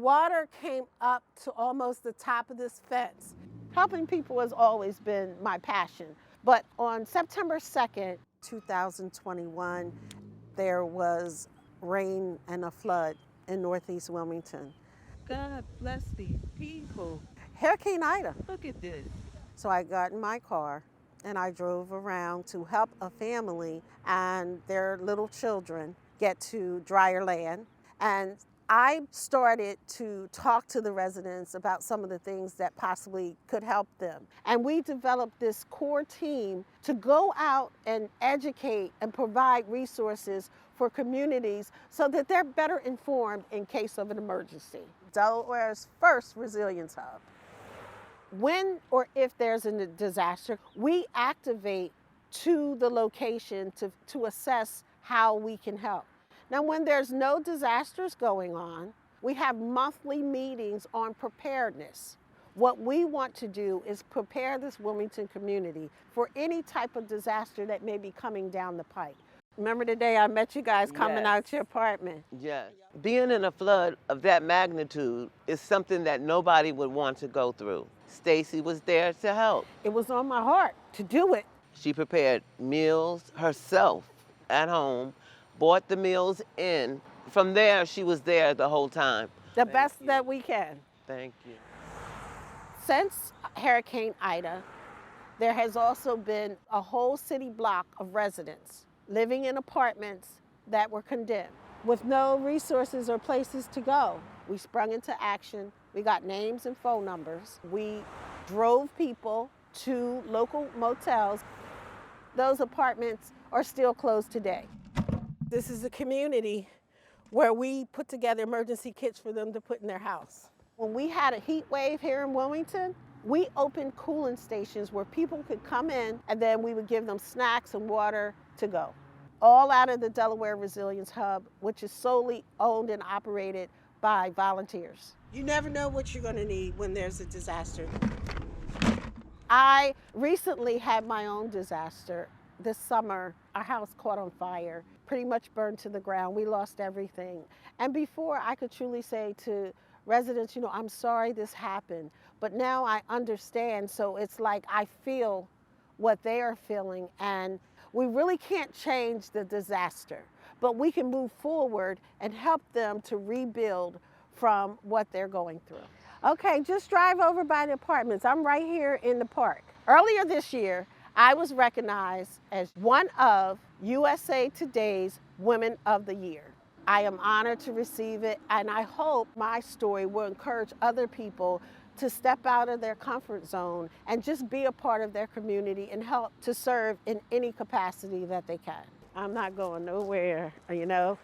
water came up to almost the top of this fence. Helping people has always been my passion. But on September 2nd, 2021, there was rain and a flood in Northeast Wilmington. God bless these people. Hurricane Ida. Look at this. So I got in my car and I drove around to help a family and their little children get to drier land. And I started to talk to the residents about some of the things that possibly could help them. And we developed this core team to go out and educate and provide resources for communities so that they're better informed in case of an emergency. Delaware's first resilience hub. When or if there's a disaster, we activate to the location to assess how we can help. Now, when there's no disasters going on, we have monthly meetings on preparedness. What we want to do is prepare this Wilmington community for any type of disaster that may be coming down the pike. Remember the day I met you guys coming out your apartment? Yes. Being in a flood of that magnitude is something that nobody would want to go through. Stacey was there to help. It was on my heart to do it. She prepared meals herself at home, bought the meals in. From there, she was there the whole time. The best that we can. Thank you. Since Hurricane Ida, there has also been a whole city block of residents living in apartments that were condemned with no resources or places to go. We sprung into action. We got names and phone numbers. We drove people to local motels. Those apartments are still closed today. This is a community where we put together emergency kits for them to put in their house. When we had a heat wave here in Wilmington, we opened cooling stations where people could come in and then we would give them snacks and water to go. All out of the Delaware Resilience Hub, which is solely owned and operated by volunteers. You never know what you're going to need when there's a disaster. I recently had my own disaster. This summer, our house caught on fire, pretty much burned to the ground. We lost everything. And before I could truly say to residents, you know, I'm sorry this happened, but now I understand. So it's like I feel what they are feeling, and we really can't change the disaster, but we can move forward and help them to rebuild from what they're going through. Okay, just drive over by the apartments. I'm right here in the park. Earlier this year, I was recognized as one of USA Today's Women of the Year. I am honored to receive it, and I hope my story will encourage other people to step out of their comfort zone and just be a part of their community and help to serve in any capacity that they can. I'm not going nowhere, you know.